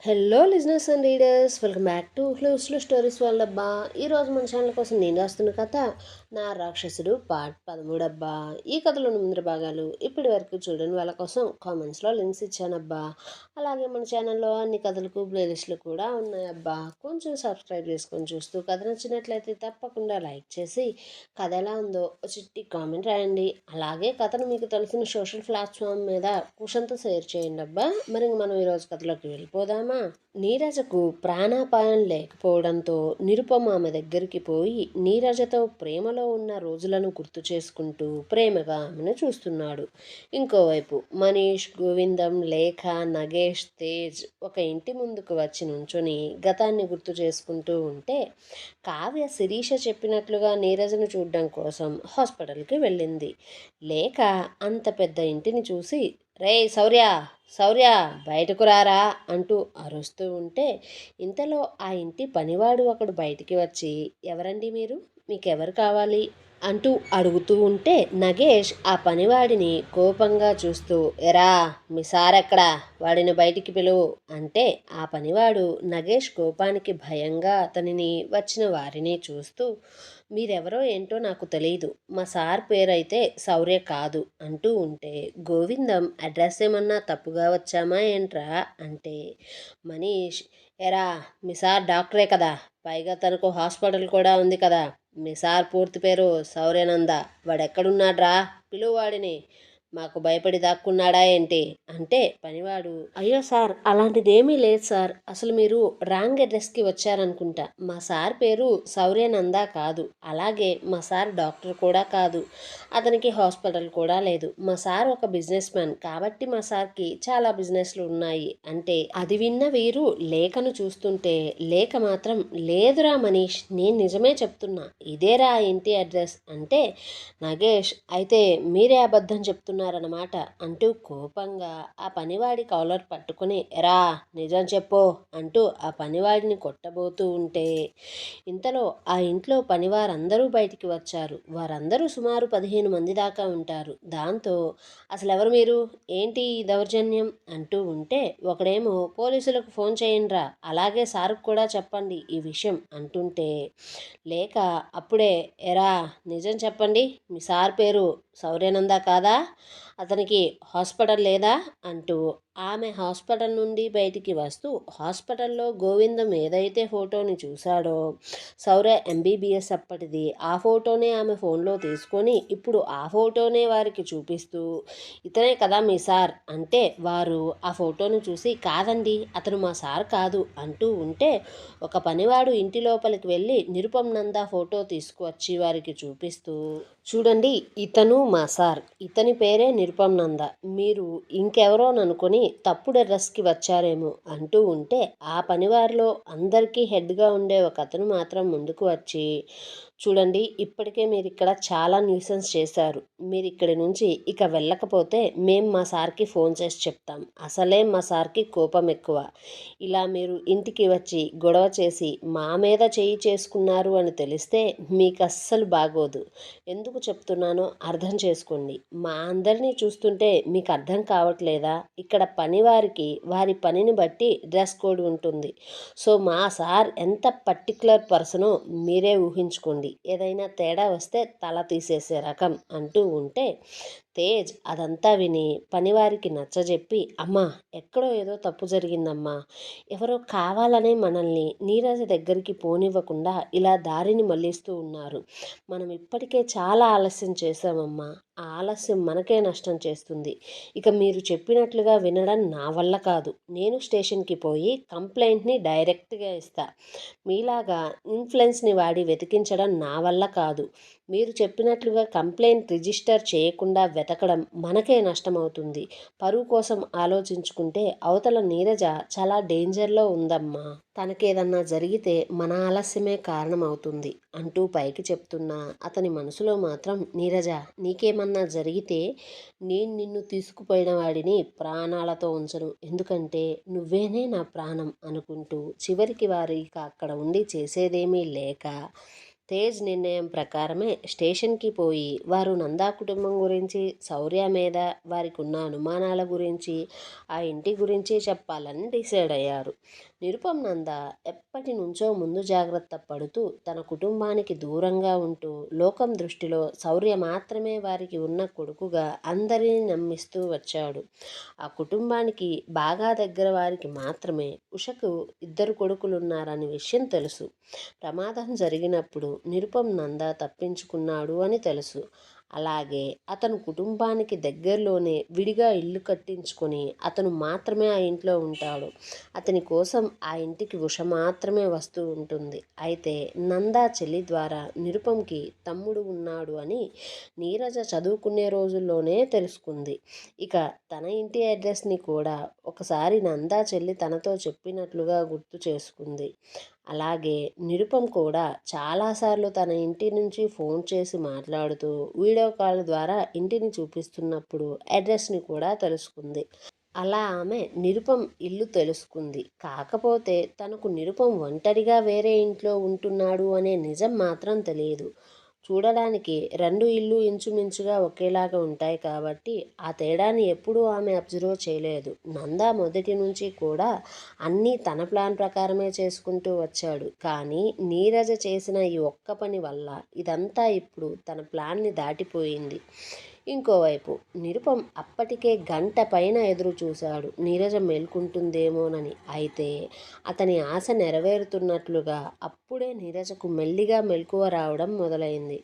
Hello listeners and readers, welcome back to హ్లూస్లో stories వాళ్ళబ్బా. ఈరోజు మన ఛానల్ కోసం నేను రాస్తున్న కథ నా రాక్షసుడు పార్ట్ 13 అబ్బా. ఈ కథలోని ముందర భాగాలు ఇప్పటి వరకు చూడని వాళ్ళ కోసం కామెంట్స్లో లింక్స్ ఇచ్చానబ్బా. అలాగే మన ఛానల్లో అన్ని కథలకు ప్లేలిస్టులు కూడా ఉన్నాయబ్బా. కొంచెం సబ్స్క్రైబ్ చేసుకొని చూస్తూ కథ నచ్చినట్లయితే తప్పకుండా లైక్ చేసి కథ ఎలా ఉందో చిట్టి కామెంట్ రాయండి. అలాగే కథను మీకు తెలిసిన సోషల్ ప్లాట్ఫామ్ మీద కుషంతో షేర్ చేయండి అబ్బా. మరి మనం ఈరోజు కథలోకి వెళ్ళిపోదాం. నీరజకు ప్రాణాపాయం లేకపోవడంతో నిరుపమ ఆమె దగ్గరికి పోయి నీరజతో ప్రేమలో ఉన్న రోజులను గుర్తు చేసుకుంటూ ప్రేమగా ఆమెను చూస్తున్నాడు. ఇంకోవైపు మనీష్, గోవిందం, లేఖ, నగేష్, తేజ్ ఒక ఇంటి ముందుకు వచ్చి నుంచొని గతాన్ని గుర్తు చేసుకుంటూ ఉంటే కావ్య శిరీష చెప్పినట్లుగా నీరజను చూడడం కోసం హాస్పిటల్కి వెళ్ళింది. లేఖ అంత పెద్ద ఇంటిని చూసి రే శౌర్య, శౌర్య బయటకు రారా అంటూ అరుస్తూ ఉంటే ఇంతలో ఆ ఇంటి పనివాడు ఒకడు బయటికి వచ్చి ఎవరండి మీరు, మీకెవరు కావాలి అంటూ అడుగుతూ ఉంటే నగేష్ ఆ పనివాడిని కోపంగా చూస్తూ ఎరా మీ సారెక్కడా, వాడిని బయటికి పిలువు అంటే ఆ పనివాడు నగేష్ కోపానికి భయంగా అతనిని వచ్చిన వారిని చూస్తూ మీరెవరో ఏంటో నాకు తెలియదు, మా సార్ పేరైతే శౌర్య కాదు అంటూ ఉంటే గోవిందం అడ్రస్ ఏమన్నా తప్పుగా వచ్చామా ఏంట్రా అంటే మనీష్ ఎరా మీ సార్ డాక్టరే కదా, పైగా తనకు హాస్పిటల్ కూడా ఉంది కదా, మీ సార్ పూర్తి పేరు శౌర్యానంద, వాడెక్కడున్నాడ్రా, పిలువాడిని, మాకు భయపడి దాక్కున్నాడా ఏంటి అంటే పనివాడు అయ్యో సార్ అలాంటిదేమీ లేదు సార్, అసలు మీరు రాంగ్ అడ్రస్కి వచ్చారనుకుంటా, మా సార్ పేరు శౌర్యానంద కాదు, అలాగే మా సార్ డాక్టర్ కూడా కాదు, అతనికి హాస్పిటల్ కూడా లేదు, మా సార్ ఒక బిజినెస్ మ్యాన్ కాబట్టి మా సార్కి చాలా బిజినెస్లు ఉన్నాయి అంటే అది విన్న వీరు లేఖను చూస్తుంటే లేఖ మాత్రం లేదురా మనీష్, నేను నిజమే చెప్తున్నా, ఇదేరా ఇంటి అడ్రస్ అంటే నగేష్ అయితే మీరే అబద్ధం చెప్తున్నారన్నమాట అంటూ కోపంగా ఆ పనివాడి కాలర్ పట్టుకుని ఎరా నిజం చెప్పు అంటూ ఆ పనివాడిని కొట్టబోతూ ఉంటే ఇంతలో ఆ ఇంట్లో పనివారందరూ బయటికి వచ్చారు. వారందరూ సుమారు 15 మంది దాకా ఉంటారు. దాంతో అసలు ఎవరు మీరు, ఏంటి ఈ దౌర్జన్యం అంటూ ఉంటే ఒకడేమో పోలీసులకు ఫోన్ చేయండిరా, అలాగే సార్కు కూడా చెప్పండి ఈ విషయం అంటుంటే లేక అప్పుడే ఎరా నిజం చెప్పండి, మీ సార్ పేరు శౌర్యానంద కాదా, అతనికి హాస్పిటల్ లేదా అంటూ ఆమె హాస్పిటల్ నుండి బయటికి వస్తూ హాస్పిటల్లో గోవిందం ఏదైతే ఫోటోని చూశాడో శౌర్య ఎంబీబీఎస్ అప్పటిది, ఆ ఫోటోనే ఆమె ఫోన్లో తీసుకొని ఇప్పుడు ఆ ఫోటోనే వారికి చూపిస్తూ ఇతనే కదా మీ సార్ అంటే వారు ఆ ఫోటోను చూసి కాదండి అతను మా సార్ కాదు అంటూ ఉంటే ఒక పనివాడు ఇంటి లోపలికి వెళ్ళి నిరుపమ్ నంద ఫోటో తీసుకువచ్చి వారికి చూపిస్తూ చూడండి ఇతను మా సార్, ఇతని పేరే నిరుపమ్ నంద, మీరు ఇంకెవరోననుకొని తప్పుడు అడ్రస్కి వచ్చారేమో అంటూ ఉంటే ఆ పనివారిలో అందరికీ హెడ్గా ఉండే ఒక అతను మాత్రం ముందుకు వచ్చి చూడండి ఇప్పటికే మీరు ఇక్కడ చాలా న్యూసెన్స్ చేశారు, మీరు ఇక్కడి నుంచి ఇక వెళ్ళకపోతే మేం మా సార్కి ఫోన్ చేసి చెప్తాం, అసలే మా సార్కి కోపం ఎక్కువ, ఇలా మీరు ఇంటికి వచ్చి గొడవ చేసి మా మీద చేయి చేసుకున్నారు అని తెలిస్తే మీకు అస్సలు బాగోదు, ఎందుకు చెప్తున్నానో అర్థం చేసుకోండి, మా అందరినీ చూస్తుంటే మీకు అర్థం కావట్లేదా, ఇక్కడ పనివారికి వారి పనిని బట్టి డ్రెస్ కోడ్ ఉంటుంది, సో మా సార్ ఎంత పర్టికులర్ పర్సనో మీరే ఊహించుకోండి, ఏదైనా తేడా వస్తే తల తీసేసే రకం అంటూ ఉంటే తేజ్ అదంతా విని పనివారికి నచ్చజెప్పి అమ్మా ఎక్కడో ఏదో తప్పు జరిగిందమ్మా, ఎవరో కావాలనే మనల్ని నీరజ దగ్గరికి పోనివ్వకుండా ఇలా దారిని మళ్లిస్తూ ఉన్నారు, మనం ఇప్పటికే చాలా ఆలస్యం చేశామమ్మా, ఆ ఆలస్యం మనకే నష్టం చేస్తుంది, ఇక మీరు చెప్పినట్లుగా వినడం నా వల్ల కాదు, నేను స్టేషన్కి పోయి కంప్లైంట్ని డైరెక్ట్గా ఇస్తా, మీలాగా ఇన్ఫ్లుయెన్స్ని వాడి వెతికించడం నా వల్ల కాదు, మీరు చెప్పినట్లుగా కంప్లైంట్ రిజిస్టర్ చేయకుండా వెతకడం మనకే నష్టమవుతుంది, పరువు కోసం ఆలోచించుకుంటే అవతల నీరజ చాలా డేంజర్లో ఉందమ్మా, తనకేదన్నా జరిగితే మన ఆలస్యమే కారణమవుతుంది అంటూ పైకి చెప్తున్నా అతని మనసులో మాత్రం నీరజ నీకేమన్నా జరిగితే నేను నిన్ను తీసుకుపోయిన వాడిని ప్రాణాలతో ఉంచను, ఎందుకంటే నువ్వేనే నా ప్రాణం అనుకుంటూ చివరికి వారు ఇక అక్కడ ఉండి చేసేదేమీ లేక తేజ్ నిర్ణయం ప్రకారమే స్టేషన్కి పోయి వారు నందా కుటుంబం గురించి, శౌర్య మీద వారికి ఉన్న అనుమానాల గురించి, ఆ ఇంటి గురించి చెప్పాలని డిసైడ్ అయ్యారు. నిరుపమ్ నంద ఎప్పటి నుంచో ముందు జాగ్రత్త పడుతూ తన కుటుంబానికి దూరంగా ఉంటూ లోకం దృష్టిలో శౌర్య మాత్రమే వారికి ఉన్న కొడుకుగా అందరినీ నమ్మిస్తూ వచ్చాడు. ఆ కుటుంబానికి బాగా దగ్గర వారికి మాత్రమే ఉషకు ఇద్దరు కొడుకులున్నారనే విషయం తెలుసు. ప్రమాదం జరిగినప్పుడు నిరుపమ్ నంద తప్పించుకున్నాడు అని తెలుసు. అలాగే అతను కుటుంబానికి దగ్గరలోనే విడిగా ఇల్లు కట్టించుకొని అతను మాత్రమే ఆ ఇంట్లో ఉంటాడు. అతని కోసం ఆ ఇంటికి ఉష మాత్రమే వస్తూ ఉంటుంది. అయితే నందా చెల్లి ద్వారా నిరుపంకి తమ్ముడు ఉన్నాడు అని నీరజ చదువుకునే రోజుల్లోనే తెలుసుకుంది. ఇక తన ఇంటి అడ్రస్ని కూడా ఒకసారి నందా చెల్లి తనతో చెప్పినట్లుగా గుర్తు చేసుకుంది. అలాగే నిరుపమ్ కూడా చాలాసార్లు తన ఇంటి నుంచి ఫోన్ చేసి మాట్లాడుతూ వీడియో కాల్ ద్వారా ఇంటిని చూపిస్తున్నప్పుడు అడ్రస్ని కూడా తెలుసుకుంది. అలా ఆమె నిరుపమ్ ఇల్లు తెలుసుకుంది. కాకపోతే తనకు నిరుపమ్ ఒంటరిగా వేరే ఇంట్లో ఉంటున్నాడు అనే నిజం మాత్రం తెలియదు. చూడడానికి రెండు ఇల్లు ఇంచుమించుగా ఒకేలాగా ఉంటాయి కాబట్టి ఆ తేడాని ఎప్పుడూ ఆమె అబ్జర్వ్ చేయలేదు. నందా మొదటి నుంచి కూడా అన్నీ తన ప్లాన్ ప్రకారమే చేసుకుంటూ వచ్చాడు. కానీ నీరజ చేసిన ఈ ఒక్క పని వల్ల ఇదంతా ఇప్పుడు తన ప్లాన్ని దాటిపోయింది. ఇంకోవైపు నిరుపమ్ అప్పటికే గంట పైన ఎదురు చూశాడు నీరజ మేల్కుంటుందేమోనని. అయితే అతని ఆశ నెరవేరుతున్నట్లుగా అప్పుడే నీరజకు మెల్లిగా మెలకువ రావడం మొదలైంది.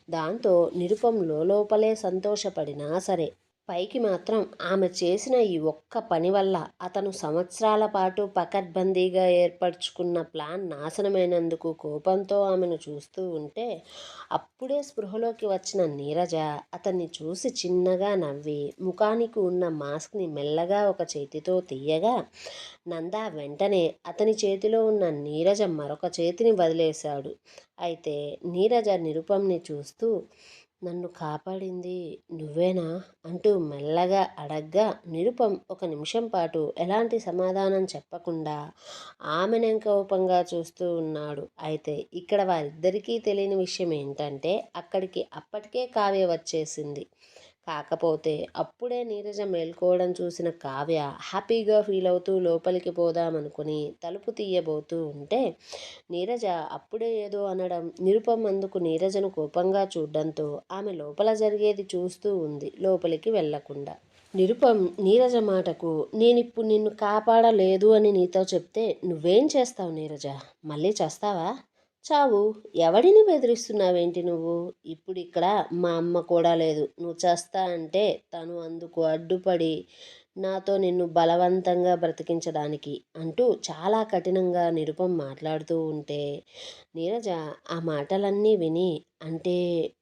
దాంతో నిరుపమ్ లోపలే సంతోషపడినా సరే పైకి మాత్రం ఆమె చేసిన ఈ ఒక్క పని వల్ల అతను సంవత్సరాల పాటు పకడ్బందీగా ఏర్పరచుకున్న ప్లాన్ నాశనమైనందుకు కోపంతో ఆమెను చూస్తూ ఉంటే అప్పుడే స్పృహలోకి వచ్చిన నీరజ అతన్ని చూసి చిన్నగా నవ్వి ముఖానికి ఉన్న మాస్క్ని మెల్లగా ఒక చేతితో తీయగా నందా వెంటనే అతని చేతిలో ఉన్న నీరజ మరొక చేతిని వదిలేశాడు. అయితే నీరజ నిరుపంని చూస్తూ నన్ను కాపాడింది నువ్వేనా అంటూ మెల్లగా అడగ్గా నిరుపం ఒక నిమిషం పాటు ఎలాంటి సమాధానం చెప్పకుండా ఆమెను కోపంగా చూస్తూ ఉన్నాడు. అయితే ఇక్కడ వారిద్దరికీ తెలియని విషయం ఏంటంటే అక్కడికి అప్పటికే కావ్య వచ్చేసింది. కాకపోతే అప్పుడే నీరజ మేల్కోవడం చూసిన కావ్య హ్యాపీగా ఫీల్ అవుతూ లోపలికి పోదామనుకుని తలుపు తీయబోతూ ఉంటే నీరజ అప్పుడే ఏదో అనడం నిరుపం అందుకు నీరజను కోపంగా చూడడంతో ఆమె లోపల జరిగేది చూస్తూ ఉంది లోపలికి వెళ్లకుండా. నిరుపం నీరజ మాటకు నేనిప్పుడు నిన్ను కాపాడలేదు అని నీతో చెప్తే నువ్వేం చేస్తావు నీరజ? మళ్ళీ చేస్తావా? చావు. ఎవడిని బెదిరిస్తున్నావేంటి నువ్వు? ఇప్పుడు ఇక్కడ మా అమ్మ కూడా లేదు. నువ్వు చేస్తా అంటే తను అందుకు అడ్డుపడి నాతో నిన్ను బలవంతంగా బ్రతికించడానికి అంటూ చాలా కఠినంగా నిరుపం మాట్లాడుతూ ఉంటే నీరజ ఆ మాటలన్నీ విని అంటే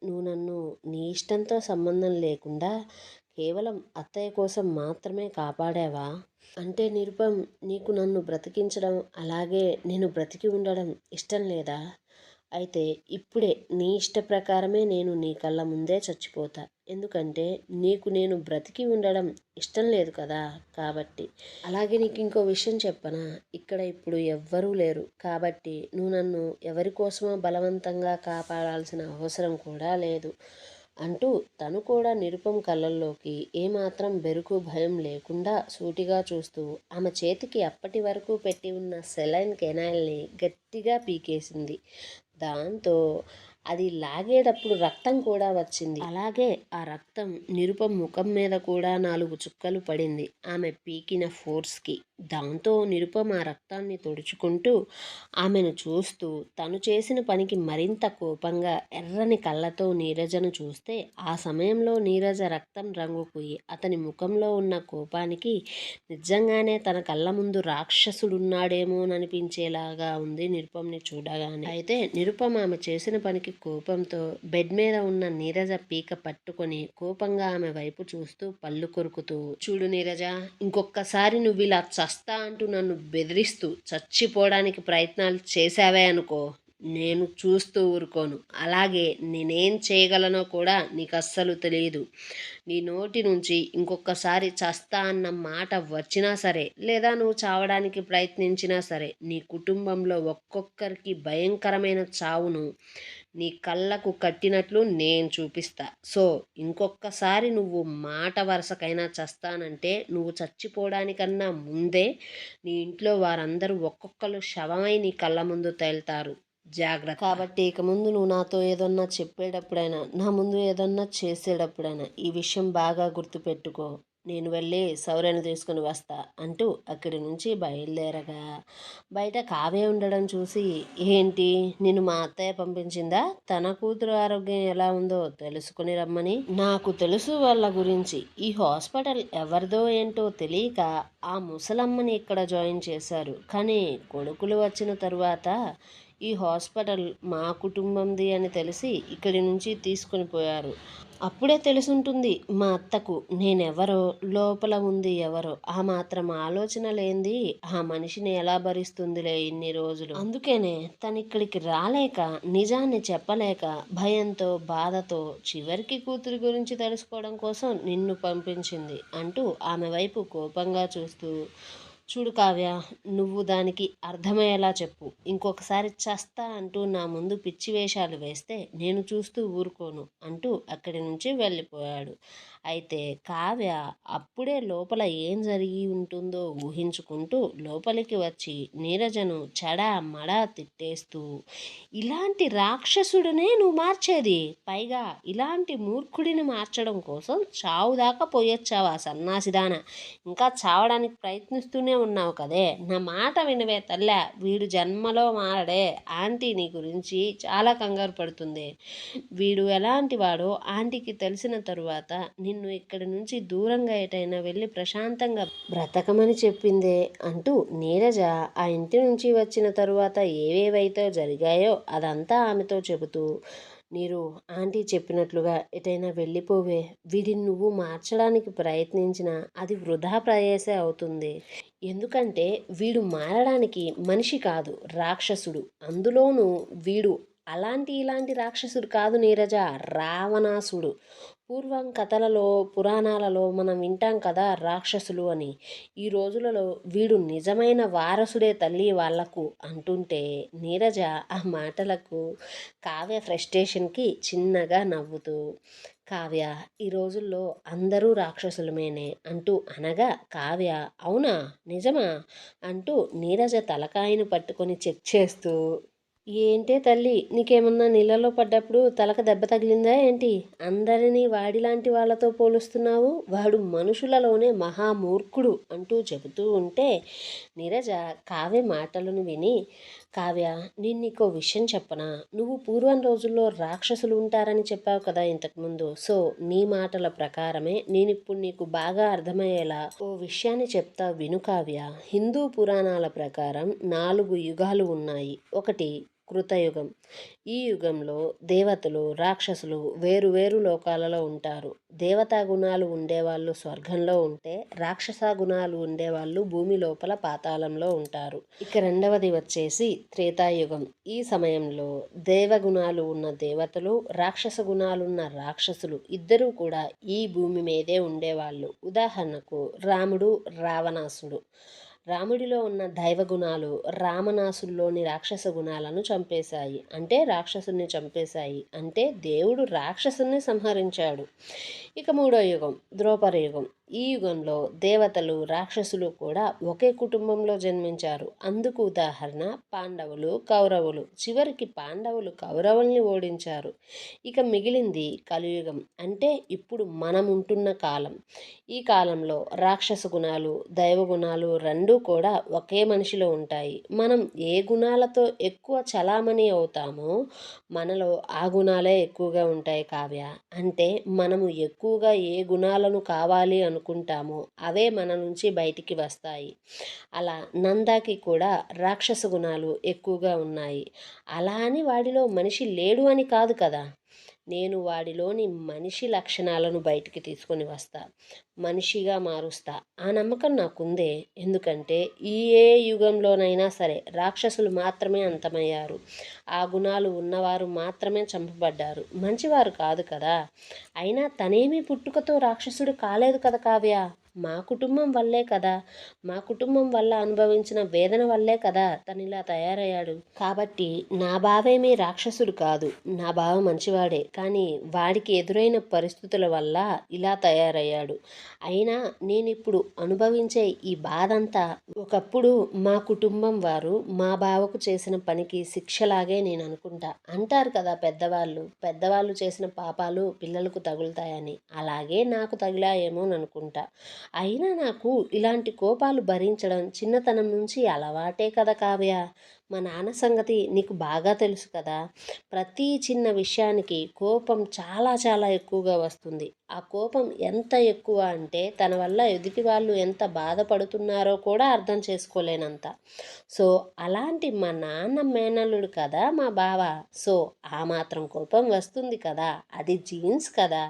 నువ్వు నన్ను నీ ఇష్టంతో సంబంధం లేకుండా కేవలం అత్తయ్య కోసం మాత్రమే కాపాడావా? అంటే నిరుపం నీకు నన్ను బ్రతికించడం అలాగే నేను బ్రతికి ఉండడం ఇష్టం లేదా? అయితే ఇప్పుడే నీ ఇష్ట ప్రకారమే నేను నీ కళ్ళ ముందే చచ్చిపోతా. ఎందుకంటే నీకు నేను బ్రతికి ఉండడం ఇష్టం లేదు కదా కాబట్టి. అలాగే నీకు ఇంకో విషయం చెప్పనా? ఇక్కడ ఇప్పుడు ఎవ్వరూ లేరు కాబట్టి నువ్వు నన్ను ఎవరి కోసమో బలవంతంగా కాపాడాల్సిన అవసరం కూడా లేదు అంటూ తను కూడా నిరుపం కళ్ళల్లోకి ఏమాత్రం బెరుకు భయం లేకుండా సూటిగా చూస్తూ ఆమె చేతికి అప్పటి వరకు పెట్టి ఉన్న సెలైన్ కెనాయిల్ని గట్టిగా పీకేసింది. దాంతో అది లాగేటప్పుడు రక్తం కూడా వచ్చింది. అలాగే ఆ రక్తం నిరుపం ముఖం మీద కూడా 4 చుక్కలు పడింది ఆమె పీకిన ఫోర్స్కి. దాంతో నిరుపం ఆ రక్తాన్ని తుడుచుకుంటూ ఆమెను చూస్తూ తను చేసిన పనికి మరింత కోపంగా ఎర్రని కళ్ళతో నీరజను చూస్తే ఆ సమయంలో నీరజ రక్తం రంగుకు అతని ముఖంలో ఉన్న కోపానికి నిజంగానే తన కళ్ళ ముందు రాక్షసుడున్నాడేమోననిపించేలాగా ఉంది నిరుపంని చూడగానే. అయితే నిరుపం ఆమె చేసిన పనికి కోపంతో బెడ్ మీద ఉన్న నీరజ పీక పట్టుకొని కోపంగా ఆమె వైపు చూస్తూ పళ్ళు కొరుకుతూ చూడు నీరజ, ఇంకొకసారి నువ్వు ఇలా చస్తా అంటూ నన్ను బెదిరిస్తూ చచ్చిపోవడానికి ప్రయత్నాలు చేశావే అనుకో నేను చూస్తూ ఊరుకోను. అలాగే నేనేం చేయగలనో కూడా నీకు అస్సలు తెలియదు. నీ నోటి నుంచి ఇంకొకసారి చస్తా అన్న మాట వచ్చినా సరే, లేదా నువ్వు చావడానికి ప్రయత్నించినా సరే, నీ కుటుంబంలో ఒక్కొక్కరికి భయంకరమైన చావును నీ కళ్ళకు కట్టినట్లు నేను చూపిస్తా. సో ఇంకొక్కసారి నువ్వు మాట వరుసకైనా చస్తానంటే నువ్వు చచ్చిపోవడానికన్నా ముందే నీ ఇంట్లో వారందరూ ఒక్కొక్కరు శవమై నీ కళ్ళ ముందు తేలుతారు. జాగ్రత్త. కాబట్టి ఇక ముందు నువ్వు నాతో ఏదన్నా చెప్పేటప్పుడైనా, నా ముందు ఏదన్నా చేసేటప్పుడైనా ఈ విషయం బాగా గుర్తుపెట్టుకో. నేను వెళ్ళి సౌర్యని తీసుకుని వస్తా అంటూ అక్కడి నుంచి బయలుదేరగా, బయట కావ్య ఉండడం చూసి, ఏంటి నిన్ను మా అత్తయ్య పంపించిందా తన కూతురు ఆరోగ్యం ఎలా ఉందో తెలుసుకుని రమ్మని? నాకు తెలుసు వాళ్ళ గురించి. ఈ హాస్పిటల్ ఎవరిదో ఏంటో తెలియక ఆ ముసలమ్మని ఇక్కడ జాయిన్ చేశారు. కానీ కొడుకులు వచ్చిన తరువాత ఈ హాస్పిటల్ మా కుటుంబంది అని తెలిసి ఇక్కడి నుంచి తీసుకొని పోయారు. అప్పుడే తెలుసుంటుంది మా అత్తకు నేనెవరో, లోపల ఉంది ఎవరో. ఆ మాత్రం ఆలోచన లేనిది ఆ మనిషిని ఎలా భరిస్తుందిలే ఇన్ని రోజులు. అందుకనే తనిక్కడికి రాలేక, నిజాన్ని చెప్పలేక, భయంతో, బాధతో చివరికి కూతురి గురించి తెలుసుకోవడం కోసం నిన్ను పంపించింది అంటూ ఆమె వైపు కోపంగా చూస్తూ, చూడు కావ్య, నువ్వు దానికి అర్థమయ్యేలా చెప్పు. ఇంకొకసారి చస్తా అంటూ నా ముందు పిచ్చి వేషాలు వేస్తే నేను చూస్తూ ఊరుకోను అంటూ అక్కడి నుంచి వెళ్ళిపోయాడు. అయితే కావ్య అప్పుడే లోపల ఏం జరిగి ఉంటుందో ఊహించుకుంటూ లోపలికి వచ్చి నీరజను చడా మడా తిట్టేస్తూ, ఇలాంటి రాక్షసుడినే నువ్వు మార్చేది, పైగా ఇలాంటి మూర్ఖుడిని మార్చడం కోసం చావు దాకా పోయొచ్చావా సన్నాసిదాన, ఇంకా చావడానికి ప్రయత్నిస్తూనే ఉన్నావు కదే, నా మాట వినవే తల్లే, వీడు జన్మలో మారడే. ఆంటీ నీ గురించి చాలా కంగారు పడుతుంది. వీడు ఎలాంటి వాడో ఆంటీకి తెలిసిన తరువాత నిన్ను ఇక్కడి నుంచి దూరంగా ఎటైనా వెళ్ళి ప్రశాంతంగా బ్రతకమని చెప్పిందే అంటూ నీరజ ఆ ఇంటి నుంచి వచ్చిన తరువాత ఏవేవైతే జరిగాయో అదంతా ఆమెతో చెబుతూ, నీరు ఆంటీ చెప్పినట్లుగా ఎటైనా వెళ్ళిపోవే, వీడిని నువ్వు మార్చడానికి ప్రయత్నించినా అది వృధా ప్రయాసే అవుతుంది. ఎందుకంటే వీడు మారడానికి మనిషి కాదు, రాక్షసుడు. అందులోనూ వీడు ఇలాంటి రాక్షసుడు కాదు నీరజ, రావణాసుడు. పూర్వం కథలలో, పురాణాలలో మనం వింటాం కదా రాక్షసులు అని. ఈ రోజులలో వీడు నిజమైన వారసుడే తల్లి వాళ్లకు అంటుంటే నీరజ ఆ మాటలకు కావ్య ఫ్రస్ట్రేషన్కి చిన్నగా నవ్వుతూ, కావ్య ఈ రోజుల్లో అందరూ రాక్షసులమేనే అంటూ అనగా కావ్య అవునా నిజమా అంటూ నీరజ తలకాయను పట్టుకొని చెక్ చేస్తూ, ఏంటే తల్లి నీకేమన్నా నీళ్ళలో పడ్డప్పుడు తలకు దెబ్బ తగిలిందా ఏంటి? అందరినీ వాడిలాంటి వాళ్ళతో పోలుస్తున్నావు, వాడు మనుషులలోనే మహామూర్ఖుడు అంటూ చెబుతూ ఉంటే నీరజ కావ్య మాటలను విని, కావ్య నేను నీకో విషయం చెప్పనా, నువ్వు పూర్వం రోజుల్లో రాక్షసులు ఉంటారని చెప్పావు కదా ఇంతకుముందు. సో నీ మాటల ప్రకారమే నేను ఇప్పుడు నీకు బాగా అర్థమయ్యేలా ఓ విషయాన్ని చెప్తా విను కావ్య. హిందూ పురాణాల ప్రకారం 4 యుగాలు ఉన్నాయి. ఒకటి కృతయుగం. ఈ యుగంలో దేవతలు, రాక్షసులు వేరు వేరు లోకాలలో ఉంటారు. దేవతా గుణాలు ఉండేవాళ్ళు స్వర్గంలో ఉంటే, రాక్షస గుణాలు ఉండేవాళ్ళు భూమి లోపల పాతాళంలో ఉంటారు. ఇక రెండవది వచ్చేసి త్రేతాయుగం. ఈ సమయంలో దేవగుణాలు ఉన్న దేవతలు, రాక్షస గుణాలున్న రాక్షసులు ఇద్దరూ కూడా ఈ భూమి మీదే ఉండేవాళ్ళు. ఉదాహరణకు రాముడు, రావణాసుడు. రాముడిలో ఉన్న దైవ గుణాలు రామనాసుల్లోని రాక్షస గుణాలను చంపేశాయి. అంటే రాక్షసుని చంపేశాయి. అంటే దేవుడు రాక్షసుని సంహరించాడు. ఇక మూడో యుగం ద్రౌపద యుగం. ఈ యుగంలో దేవతలు, రాక్షసులు కూడా ఒకే కుటుంబంలో జన్మించారు. అందుకు ఉదాహరణ పాండవులు, కౌరవులు. చివరికి పాండవులు కౌరవుల్ని ఓడించారు. ఇక మిగిలింది కలియుగం, అంటే ఇప్పుడు మనం ఉంటున్న కాలం. ఈ కాలంలో రాక్షస గుణాలు, దైవ గుణాలు రెండూ కూడా ఒకే మనిషిలో ఉంటాయి. మనం ఏ గుణాలతో ఎక్కువ చలామణి అవుతామో మనలో ఆ గుణాలే ఎక్కువగా ఉంటాయి కావ్య. అంటే మనము ఎక్కువగా ఏ గుణాలను కావాలి అనుకుంటామో అవే మన నుంచి బయటికి వస్తాయి. అలా నందాకి కూడా రాక్షస గుణాలు ఎక్కువగా ఉన్నాయి. అలా అని వాడిలో మనిషి లేడు అని కాదు కదా. నేను వాడిలోని మనిషి లక్షణాలను బయటికి తీసుకొని వస్తా, మనిషిగా మారుస్తా. ఆ నమ్మకం నాకుందే. ఎందుకంటే ఏ యుగంలోనైనా సరే రాక్షసులు మాత్రమే అంతమయ్యారు. ఆ గుణాలు ఉన్నవారు మాత్రమే చంపబడ్డారు, మంచివారు కాదు కదా. అయినా తనేమీ పుట్టుకతో రాక్షసుడు కాలేదు కదా కావ్య. మా కుటుంబం వల్లే కదా, మా కుటుంబం వల్ల అనుభవించిన వేదన వల్లే కదా తను ఇలా తయారయ్యాడు. కాబట్టి నా బావేమీ రాక్షసుడు కాదు, నా బావ మంచివాడే. కానీ వాడికి ఎదురైన పరిస్థితుల వల్ల ఇలా తయారయ్యాడు. అయినా నేనిప్పుడు అనుభవించే ఈ బాధంతా ఒకప్పుడు మా కుటుంబం వారు మా బావకు చేసిన పనికి శిక్షలాగే నేను అనుకుంటా. అంటారు కదా పెద్దవాళ్ళు, పెద్దవాళ్ళు చేసిన పాపాలు పిల్లలకు తగులుతాయని. అలాగే నాకు తగిలాయేమోననుకుంటా. అయినా నాకు ఇలాంటి కోపాలు భరించడం చిన్నతనం నుంచి అలవాటే కదా కావ్య. మా నాన్న సంగతి నీకు బాగా తెలుసు కదా. ప్రతి చిన్న విషయానికి కోపం చాలా చాలా ఎక్కువగా వస్తుంది. ఆ కోపం ఎంత ఎక్కువ అంటే తన వల్ల ఎదుటి వాళ్ళు ఎంత బాధపడుతున్నారో కూడా అర్థం చేసుకోలేనంత. సో అలాంటి మా నాన్న మేనల్లుడు కదా మా బావ. సో ఆ మాత్రం కోపం వస్తుంది కదా, అది జీన్స్ కదా.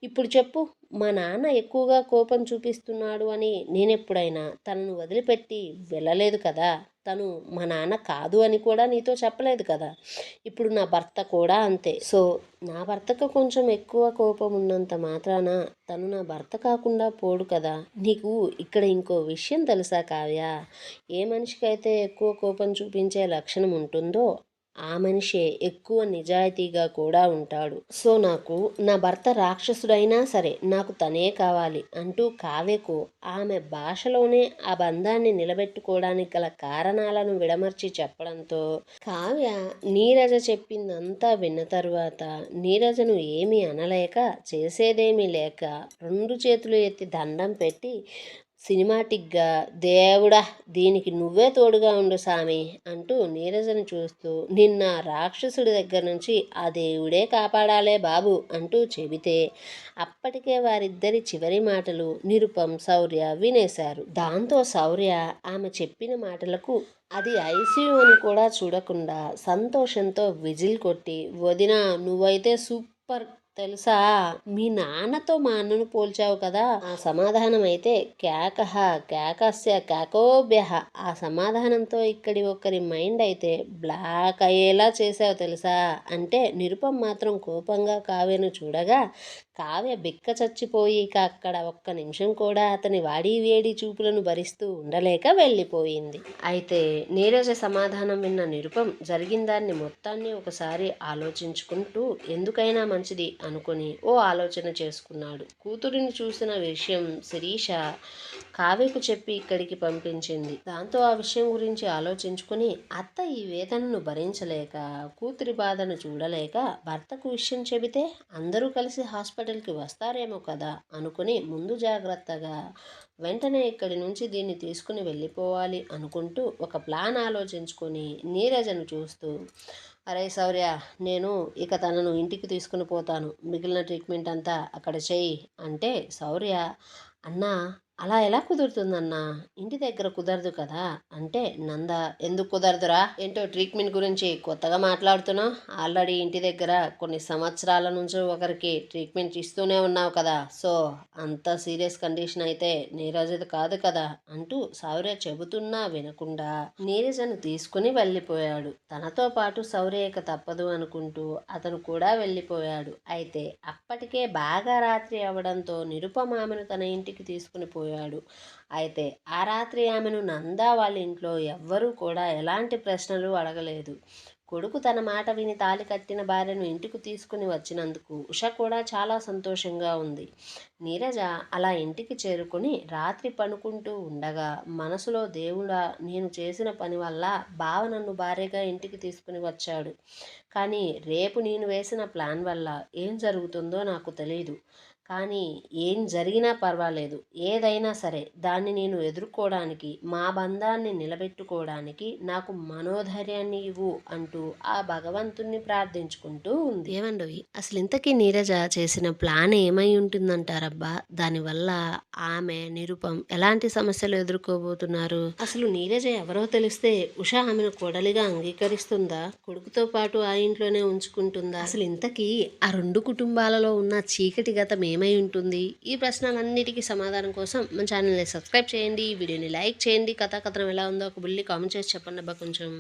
ఇప్పుడు చెప్పు, మా నాన్న ఎక్కువగా కోపం చూపిస్తున్నాడు అని నేనెప్పుడైనా తనను వదిలిపెట్టి వెళ్ళలేదు కదా. తను మా నాన్న కాదు అని కూడా నీతో చెప్పలేదు కదా. ఇప్పుడు నా భర్త కూడా అంతే. సో నా భర్తకు కొంచెం ఎక్కువ కోపం ఉన్నంత మాత్రాన తను నా భర్త కాకుండా పోడు కదా. నీకు ఇక్కడ ఇంకో విషయం తెలుసా కావ్య, ఏ మనిషికైతే ఎక్కువ కోపం చూపించే లక్షణం ఉంటుందో ఆ మనిషే ఎక్కువ నిజాయితీగా కూడా ఉంటాడు. సో నాకు నా భర్త రాక్షసుడైనా సరే నాకు తనే కావాలి అంటూ కావ్యకు ఆమె భాషలోనే ఆ బంధాన్ని నిలబెట్టుకోవడానికి గల కారణాలను విడమర్చి చెప్పడంతో కావ్య నీరజ చెప్పిందంతా విన్న తరువాత నీరజను ఏమీ అనలేక చేసేదేమీ లేక రెండు చేతులు ఎత్తి దండం పెట్టి సినిమాటిక్గా, దేవుడా దీనికి నువ్వే తోడుగా ఉండు సామి అంటూ నీరజను చూస్తూ, నిన్న రాక్షసుడి దగ్గర నుంచి ఆ దేవుడే కాపాడాలే బాబు అంటూ చెబితే అప్పటికే వారిద్దరి చివరి మాటలు నిరుపం, శౌర్య వినేశారు. దాంతో శౌర్య ఆమె చెప్పిన మాటలకు అది ఐసీయూ అని కూడా చూడకుండా సంతోషంతో విజిల్ కొట్టి, వదినా నువ్వైతే సూపర్ తెలుసా, మీ నాన్నతో మా అన్నను పోల్చావు కదా. ఆ సమాధానం అయితే కేకహ కేకస్య కేకోభ్యహ. ఆ సమాధానంతో ఇక్కడి ఒకరి మైండ్ అయితే బ్లాక్ అయ్యేలా చేసావు తెలుసా అంటే నిరుపం మాత్రం కోపంగా కావ్యను చూడగా కావ్య బిక్క చచ్చిపోయి ఇక అక్కడ ఒక్క నిమిషం కూడా అతని వాడి వేడి చూపులను భరిస్తూ ఉండలేక వెళ్ళిపోయింది. అయితే నీరజ సమాధానం విన్న నిరుపం జరిగిన దాన్ని మొత్తాన్ని ఒకసారి ఆలోచించుకుంటూ ఎందుకైనా మంచిది అనుకుని ఓ ఆలోచన చేసుకున్నాడు. కూతురిని చూసిన విషయం శిరీష కావ్యకు చెప్పి ఇక్కడికి పంపించింది. దాంతో ఆ విషయం గురించి ఆలోచించుకుని అత్త ఈ వేదనను భరించలేక కూతురి బాధను చూడలేక భర్తకు విషయం చెబితే అందరూ కలిసి హాస్పిటల్కి వస్తారేమో కదా అనుకుని ముందు జాగ్రత్తగా వెంటనే ఇక్కడి నుంచి దీన్ని తీసుకుని వెళ్ళిపోవాలి అనుకుంటూ ఒక ప్లాన్ ఆలోచించుకొని నీరజను చూస్తూ, అరే శౌర్య నేను ఇక తనను ఇంటికి తీసుకుని పోతాను, మిగిలిన ట్రీట్మెంట్ అంతా అక్కడ చెయ్యి అంటే శౌర్య అన్నా అలా ఎలా కుదురుతుందన్నా, ఇంటి దగ్గర కుదరదు కదా అంటే నంద ఎందుకు కుదరదురా, ఏంటో ట్రీట్మెంట్ గురించి కొత్తగా మాట్లాడుతున్నావు, ఆల్రెడీ ఇంటి దగ్గర కొన్ని సంవత్సరాల నుంచి ఒకరికి ట్రీట్మెంట్ ఇస్తూనే ఉన్నావు కదా. సో అంత సీరియస్ కండిషన్ అయితే నీరజది కాదు కదా అంటూ శౌర్య చెబుతున్నా వినకుండా నీరజను తీసుకుని వెళ్ళిపోయాడు. తనతో పాటు శౌర్య ఇక తప్పదు అనుకుంటూ అతను కూడా వెళ్ళిపోయాడు. అయితే అప్పటికే బాగా రాత్రి అవ్వడంతో నిరుపమ ఆమెను తన ఇంటికి తీసుకుని పోయాడు. అయితే ఆ రాత్రి ఆమెను నందా వాళ్ళ ఇంట్లో ఎవ్వరూ కూడా ఎలాంటి ప్రశ్నలు అడగలేదు. కొడుకు తన మాట విని తాళి కట్టిన భార్యను ఇంటికి తీసుకుని వచ్చినందుకు ఉష కూడా చాలా సంతోషంగా ఉంది. నీరజ అలా ఇంటికి చేరుకుని రాత్రి పనుకుంటూ ఉండగా మనసులో దేవుడా నేను చేసిన పని వల్ల బావ నన్ను భార్యగా ఇంటికి తీసుకుని వచ్చాడు, కానీ రేపు నేను వేసిన ప్లాన్ వల్ల ఏం జరుగుతుందో నాకు తెలియదు. కానీ ఏం జరిగినా పర్వాలేదు, ఏదైనా సరే దాన్ని నేను ఎదుర్కోవడానికి, మా బంధాన్ని నిలబెట్టుకోవడానికి నాకు మనోధైర్యాన్ని ఇవ్వు అంటూ ఆ భగవంతుణ్ణి ప్రార్థించుకుంటూ ఉంది. ఏమండోయ్, అసలు ఇంతకీ నీరజ చేసిన ప్లాన్ ఏమై ఉంటుందంటారబ్బా? దానివల్ల ఆమె, నిరుపం ఎలాంటి సమస్యలు ఎదుర్కోబోతున్నారు? అసలు నీరజ ఎవరో తెలిస్తే ఉష ఆమెను కోడలిగా అంగీకరిస్తుందా? కొడుకుతో పాటు ఆ ఇంట్లోనే ఉంచుకుంటుందా? అసలు ఇంతకీ ఆ రెండు కుటుంబాలలో ఉన్న చీకటి గతం ఏమై ఉంటుంది? ఈ ప్రశ్నలన్నిటికీ సమాధానం కోసం మన ఛానల్ని సబ్స్క్రైబ్ చేయండి, ఈ వీడియోని లైక్ చేయండి. కథాకథనం ఎలా ఉందో ఒక బుల్లి కామెంట్ చేసి చెప్పండి అబ్బా కొంచెం.